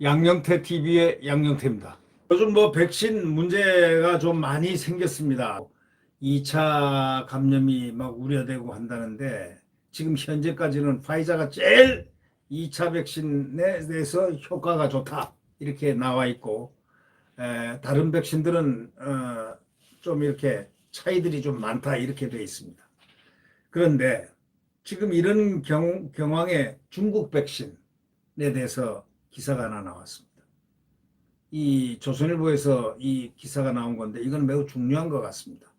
양영태 TV의 양영태입니다. 요즘 백신 문제가 좀 많이 생겼습니다. 2차 감염이 막 우려되고 한다는데 지금 현재까지는 파이자가 제일 2차 백신에 대해서 효과가 좋다 이렇게 나와 있고 다른 백신들은 좀 이렇게 차이들이 좀 많다 이렇게 되어 있습니다. 그런데 지금 이런 경황에 중국 백신에 대해서 기사가 하나 나왔습니다. 이 조선일보에서 이 기사가 나온 건데 이건 매우 중요한 것 같습니다.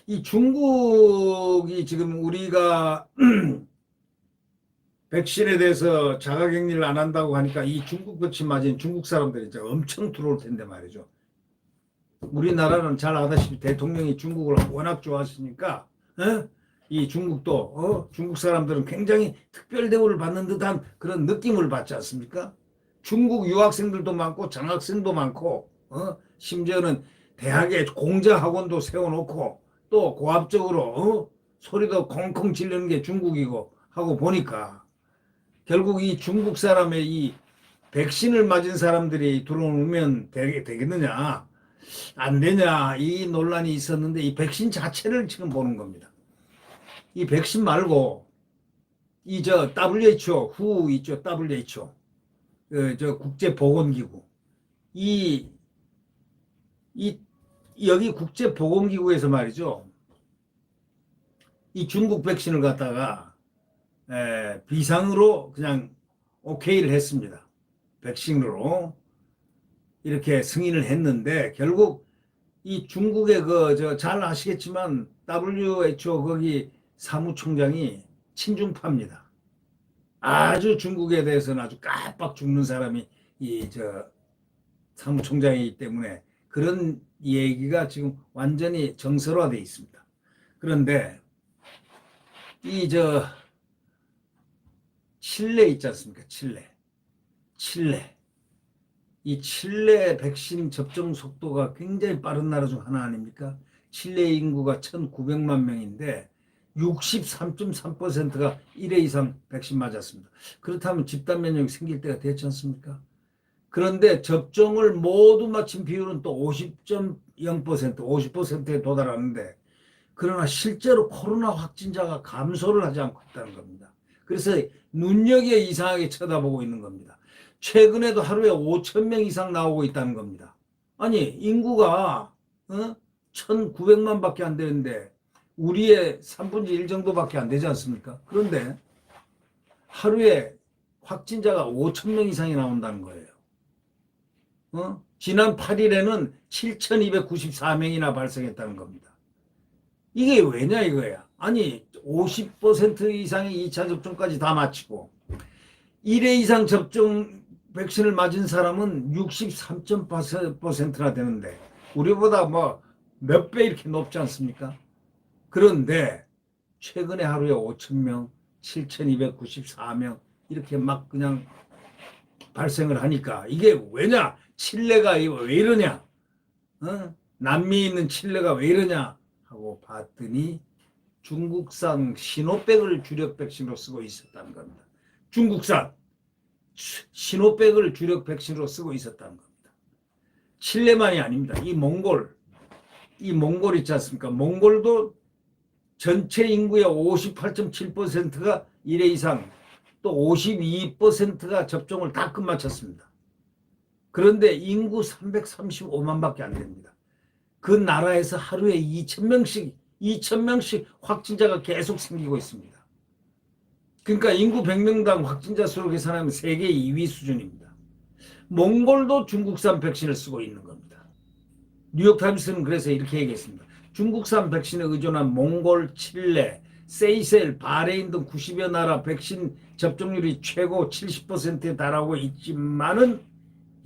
이 중국이 지금 우리가 백신에 대해서 자가격리를 안 한다고 하니까 이 중국 백신 맞은 중국 사람들이 이제 엄청 들어올 텐데 말이죠. 우리나라는 잘 아다시피 대통령이 중국을 워낙 좋아하시니까 이 중국도 중국 사람들은 굉장히 특별 대우를 받는 듯한 그런 느낌을 받지 않습니까? 중국 유학생들도 많고 장학생도 많고 심지어는 대학에 공자학원도 세워놓고 또 고압적으로 소리도 콩콩 지르는 게 중국이고 하고 보니까 결국 이 중국 사람의 이 백신을 맞은 사람들이 들어오면 되겠느냐 안 되냐 이 논란이 있었는데 이 백신 자체를 지금 보는 겁니다. 이 백신 말고 이 WHO WHO 있죠. WHO 저 국제보건기구 여기 국제보건기구에서 말이죠. 이 중국 백신을 갖다가 비상으로 그냥 오케이를 했습니다. 백신으로 이렇게 승인을 했는데 결국 이 중국의 잘 아시겠지만 WHO 거기 사무총장이 친중파입니다. 아주 중국에 대해서는 아주 깜빡 죽는 사람이 사무총장이기 때문에 그런 얘기가 지금 완전히 정설화되어 있습니다. 그런데 칠레 있지 않습니까? 칠레. 이 칠레 백신 접종 속도가 굉장히 빠른 나라 중 하나 아닙니까? 칠레 인구가 1,900만 명인데 63.3%가 1회 이상 백신 맞았습니다. 그렇다면 집단 면역이 생길 때가 됐지 않습니까? 그런데 접종을 모두 마친 비율은 또 50.0%, 50%에 도달하는데 그러나 실제로 코로나 확진자가 감소를 하지 않고 있다는 겁니다. 그래서 눈여겨 이상하게 쳐다보고 있는 겁니다. 최근에도 하루에 5,000명 이상 나오고 있다는 겁니다. 아니 인구가 1,900만 밖에 안 되는데 우리의 3분의 1 정도밖에 안 되지 않습니까? 그런데 하루에 확진자가 5,000명 이상이 나온다는 거예요. 지난 8일에는 7,294명이나 발생했다는 겁니다. 이게 왜냐 이거야. 아니 50% 이상의 2차 접종까지 다 마치고 1회 이상 접종 백신을 맞은 사람은 63.8%나 되는데 우리보다 몇 배 이렇게 높지 않습니까? 그런데 최근에 하루에 5,000명, 7,294명 이렇게 막 그냥 발생을 하니까 이게 왜냐? 칠레가 왜 이러냐? 남미에 있는 칠레가 왜 이러냐? 하고 봤더니 중국산 시노백을 주력 백신으로 쓰고 있었다는 겁니다. 중국산 시노백을 주력 백신으로 쓰고 있었다는 겁니다. 칠레만이 아닙니다. 이 몽골 있지 않습니까? 몽골도 전체 인구의 58.7%가 1회 이상 또 52%가 접종을 다 끝마쳤습니다. 그런데 인구 335만 밖에 안 됩니다. 그 나라에서 하루에 2,000명씩 확진자가 계속 생기고 있습니다. 그러니까 인구 100명당 확진자 수로 계산하면 세계 2위 수준입니다. 몽골도 중국산 백신을 쓰고 있는 겁니다. 뉴욕타임스는 그래서 이렇게 얘기했습니다. 중국산 백신에 의존한 몽골, 칠레, 세이셀, 바레인 등 90여 나라 백신 접종률이 최고 70%에 달하고 있지만은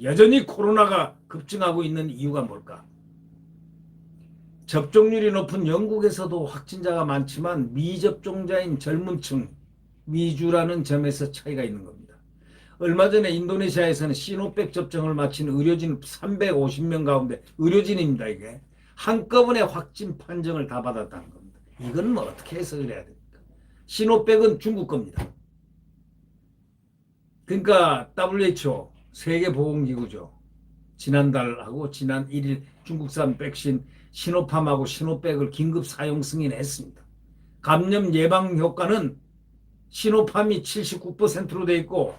여전히 코로나가 급증하고 있는 이유가 뭘까? 접종률이 높은 영국에서도 확진자가 많지만 미접종자인 젊은 층, 미주라는 점에서 차이가 있는 겁니다. 얼마 전에 인도네시아에서는 시노백 접종을 마친 의료진 350명 가운데 의료진입니다. 이게 한꺼번에 확진 판정을 다 받았다는 겁니다. 이건 어떻게 해석을 해야 됩니까? 시노백은 중국 겁니다. 그러니까 WHO 세계보건기구죠. 지난달하고 지난 1일 중국산 백신 시노팜하고 시노백을 긴급 사용 승인했습니다. 감염 예방 효과는 시노팜이 79%로 돼 있고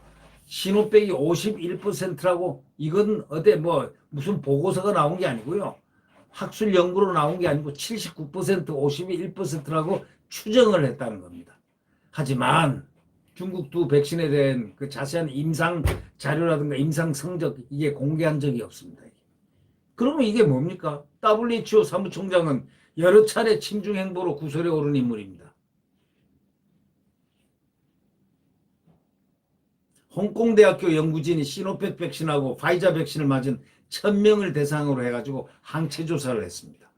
시노백이 51%라고. 이건 어디 뭐 무슨 보고서가 나온 게 아니고요. 학술 연구로 나온 게 아니고 79%, 51%라고 추정을 했다는 겁니다. 하지만 중국도 백신에 대한 그 자세한 임상 자료라든가 임상 성적 이게 공개한 적이 없습니다. 그러면 이게 뭡니까? WHO 사무총장은 여러 차례 친중 행보로 구설에 오른 인물입니다. 홍콩대학교 연구진이 시노팩 백신하고 파이자 백신을 맞은 1000명을 대상으로 해가지고 항체 조사를 했습니다.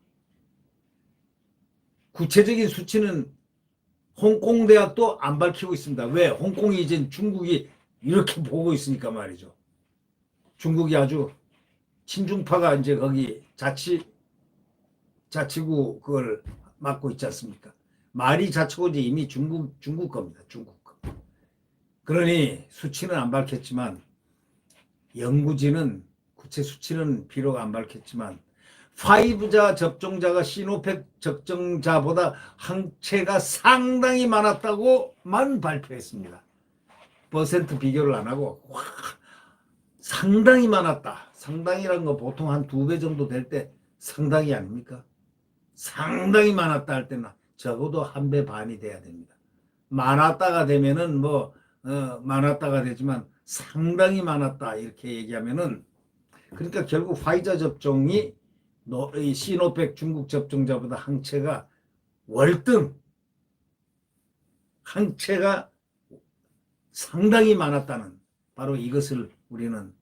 구체적인 수치는 홍콩대학도 안 밝히고 있습니다. 왜? 홍콩이 이제 중국이 이렇게 보고 있으니까 말이죠. 중국이 아주 친중파가 이제 거기 자치구 그걸 맡고 있지 않습니까? 말이 자치구지 이미 중국 겁니다. 중국 거. 그러니 수치는 안 밝혔지만 연구진은 구체 수치는 비록 안 밝혔지만 파이자 접종자가 시노팩 접종자보다 항체가 상당히 많았다고만 발표했습니다. 퍼센트 비교를 안 하고 와, 상당히 많았다. 상당히라는 거 보통 한 2배 정도 될 때 상당히 아닙니까? 상당히 많았다 할 때는 적어도 1배 반이 돼야 됩니다. 많았다가 되면은 많았다가 되지만 상당히 많았다 이렇게 얘기하면은 그러니까 결국 파이자 접종이 시노팩 중국 접종자보다 항체가 월등 항체가 상당히 많았다는 바로 이것을 우리는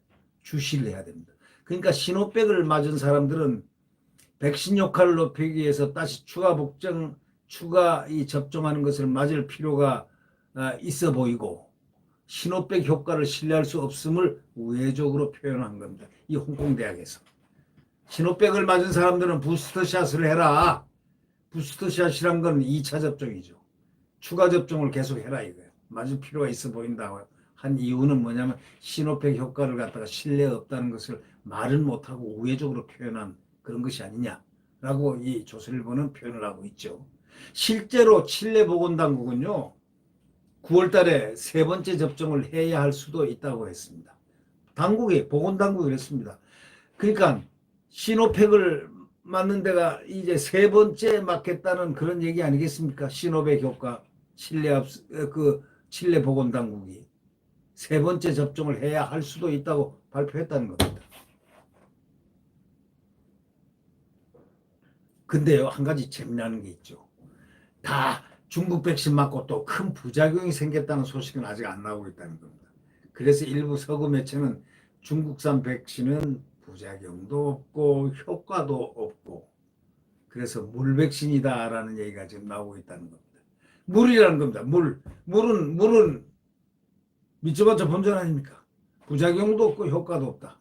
주시를 해야 됩니다. 그러니까 시노백을 맞은 사람들은 백신 효과를 높이기 위해서 다시 추가 접종하는 것을 맞을 필요가 있어 보이고 시노백 효과를 신뢰할 수 없음을 우회적으로 표현한 겁니다. 이 홍콩대학에서. 시노백을 맞은 사람들은 부스터샷을 해라. 부스터샷이란 건 2차 접종이죠. 추가 접종을 계속 해라 이거예요. 맞을 필요가 있어 보인다고 한 이유는 뭐냐면 시노팩 효과를 갖다가 신뢰 없다는 것을 말은 못하고 우회적으로 표현한 그런 것이 아니냐라고 이 조선일보는 표현을 하고 있죠. 실제로 칠레 보건당국은요 9월 달에 3번째 접종을 해야 할 수도 있다고 했습니다. 보건당국이 그랬습니다. 그러니까 시노팩을 맞는 데가 이제 3번째 맞겠다는 그런 얘기 아니겠습니까? 시노백 효과 칠레 보건당국이 3번째 접종을 해야 할 수도 있다고 발표했다는 겁니다. 근데요, 한 가지 재미나는 게 있죠. 다 중국 백신 맞고 또 큰 부작용이 생겼다는 소식은 아직 안 나오고 있다는 겁니다. 그래서 일부 서구 매체는 중국산 백신은 부작용도 없고 효과도 없고 그래서 물 백신이다라는 얘기가 지금 나오고 있다는 겁니다. 물이라는 겁니다. 물은 믿어봤자 본전 아닙니까? 부작용도 없고 효과도 없다.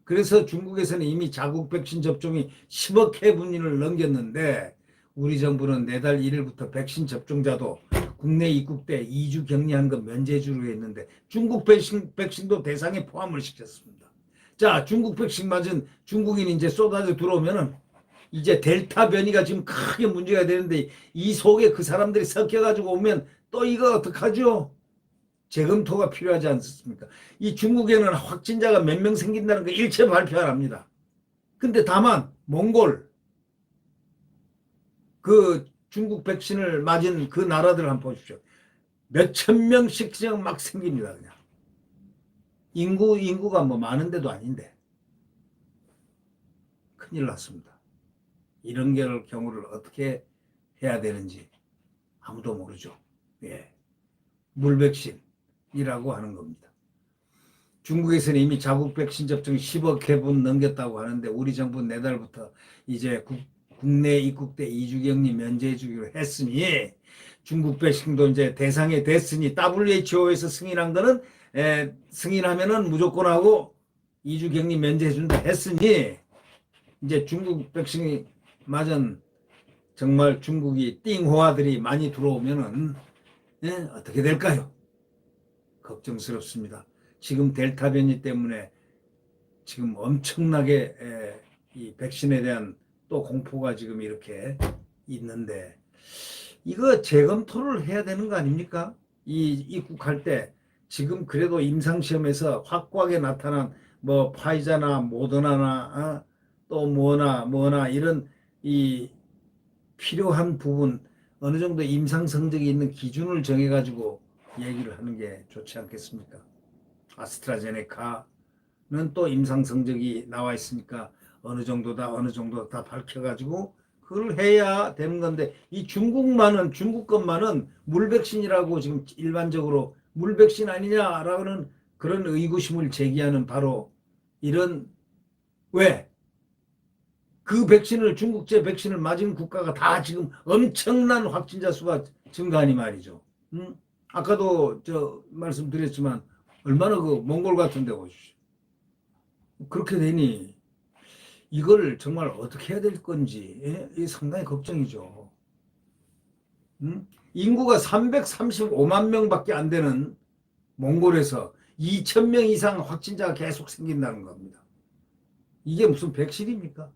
그래서 중국에서는 이미 자국 백신 접종이 10억 회분인을 넘겼는데 우리 정부는 내달 1일부터 백신 접종자도 국내 입국 때 2주 격리한 거 면제주로 했는데 중국 백신도 대상에 포함을 시켰습니다. 자, 중국 백신 맞은 중국인이 이제 쏟아져 들어오면은 이제 델타 변이가 지금 크게 문제가 되는데 이 속에 그 사람들이 섞여가지고 오면 또 이거 어떡하죠? 재검토가 필요하지 않습니까? 이 중국에는 확진자가 몇 명 생긴다는 거 일체 발표 안 합니다. 근데 다만 몽골 그 중국 백신을 맞은 그 나라들 한번 보십시오. 몇천 명씩 그냥 막 생깁니다. 그냥 인구가 뭐 많은데도 아닌데 큰일 났습니다. 이런 경우를 어떻게 해야 되는지 아무도 모르죠. 예. 물백신이라고 하는 겁니다. 중국에서는 이미 자국 백신 접종 10억 회분 넘겼다고 하는데 우리 정부는 내달부터 이제 국내 입국 때 2주 격리 면제해 주기로 했으니 중국 백신도 이제 대상에 됐으니 WHO에서 승인한 거는 승인하면은 무조건 하고 2주 격리 면제해 준다 했으니 이제 중국 백신이 맞은 정말 중국이 띵호아들이 많이 들어오면은 어떻게 될까요? 걱정스럽습니다. 지금 델타 변이 때문에 지금 엄청나게 이 백신에 대한 또 공포가 지금 이렇게 있는데 이거 재검토를 해야 되는 거 아닙니까? 이 입국할 때 지금 그래도 임상시험에서 확고하게 나타난 뭐 파이자나 모더나나 또 뭐나 이런 이 필요한 부분 어느 정도 임상 성적이 있는 기준을 정해가지고 얘기를 하는 게 좋지 않겠습니까? 아스트라제네카는 또 임상 성적이 나와 있으니까 어느 정도다 밝혀가지고 그걸 해야 되는 건데 이 중국 것만은 물백신이라고 지금 일반적으로 물백신 아니냐라는 그런 의구심을 제기하는 바로 이런 왜? 그 백신을 중국제 백신을 맞은 국가가 다 지금 엄청난 확진자 수가 증가하니 말이죠. 아까도 저 말씀드렸지만 얼마나 그 몽골 같은 데 오십시오. 그렇게 되니 이걸 정말 어떻게 해야 될 건지 예? 상당히 걱정이죠. 인구가 335만 명밖에 안 되는 몽골에서 2,000명 이상 확진자가 계속 생긴다는 겁니다. 이게 무슨 백신입니까?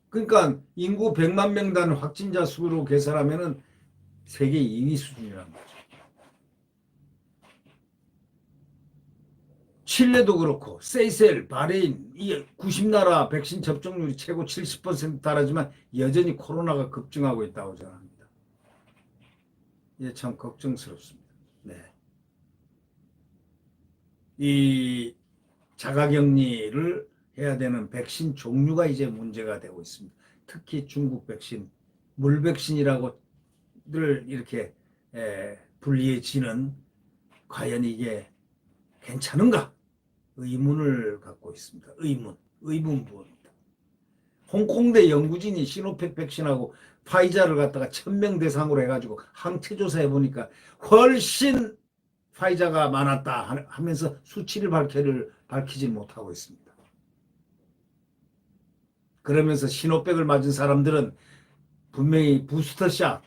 그러니까 인구 100만 명단 확진자 수로 계산하면 세계 2위 수준이라는 거죠. 칠레도 그렇고 세이셀, 바레인 이 90나라 백신 접종률이 최고 70% 달하지만 여전히 코로나가 급증하고 있다고 전합니다. 이게 참 걱정스럽습니다. 네. 이 자가격리를 해야 되는 백신 종류가 이제 문제가 되고 있습니다. 특히 중국 백신, 물백신이라고 늘 이렇게 불리해지는 과연 이게 괜찮은가? 의문을 갖고 있습니다. 의문부호입니다. 홍콩대 연구진이 시노팩 백신하고 파이자를 갖다가 1,000명 대상으로 해가지고 항체조사 해보니까 훨씬 파이자가 많았다 하면서 수치를 밝히지 못하고 있습니다. 그러면서 시노팩을 맞은 사람들은 분명히 부스터샷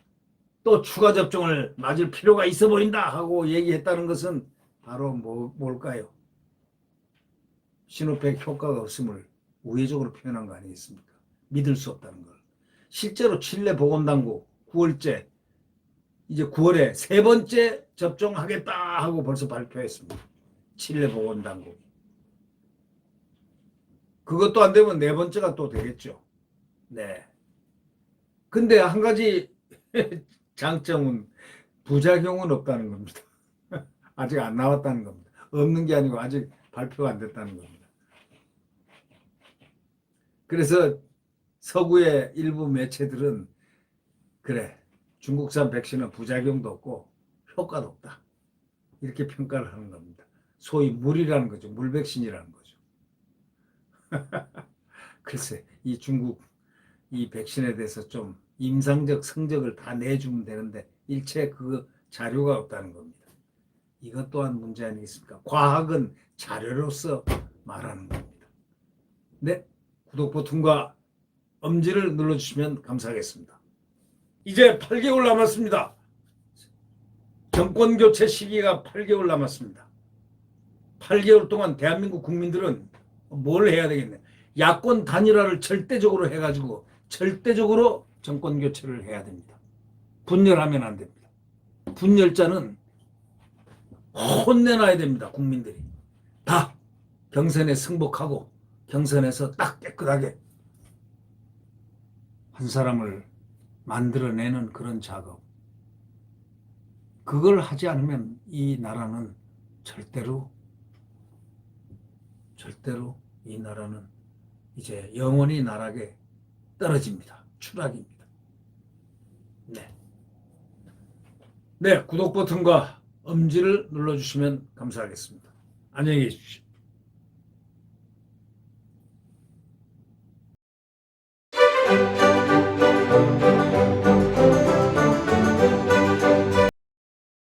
또 추가 접종을 맞을 필요가 있어 보인다 하고 얘기했다는 것은 바로 뭘까요? 시노팩 효과가 없음을 우회적으로 표현한 거 아니겠습니까? 믿을 수 없다는 걸. 실제로 칠레 보건당국 9월째 이제 9월에 세 번째 접종하겠다 하고 벌써 발표했습니다. 칠레 보건당국. 그것도 안 되면 네 번째가 또 되겠죠. 네. 근데 한 가지 장점은 부작용은 없다는 겁니다. 아직 안 나왔다는 겁니다. 없는 게 아니고 아직 발표가 안 됐다는 겁니다. 그래서 서구의 일부 매체들은 그래 중국산 백신은 부작용도 없고 효과도 없다 이렇게 평가를 하는 겁니다. 소위 물이라는 거죠. 물백신이라는 거죠. 글쎄 이 중국 이 백신에 대해서 좀 임상적 성적을 다 내주면 되는데 일체 그 자료가 없다는 겁니다. 이것 또한 문제 아니겠습니까? 과학은 자료로서 말하는 겁니다. 네, 구독 버튼과 엄지를 눌러주시면 감사하겠습니다. 이제 8개월 남았습니다. 정권 교체 시기가 8개월 남았습니다. 8개월 동안 대한민국 국민들은 뭘 해야 되겠네? 야권 단일화를 절대적으로 해가지고 절대적으로 정권 교체를 해야 됩니다. 분열하면 안 됩니다. 분열자는 혼내놔야 됩니다. 국민들이 다 경선에 승복하고 경선에서 딱 깨끗하게 한 사람을 만들어내는 그런 작업. 그걸 하지 않으면 이 나라는 절대로 이 나라는 이제 영원히 나락에 떨어집니다. 추락입니다. 네. 네, 구독 버튼과 엄지를 눌러주시면 감사하겠습니다. 안녕히 계십시오.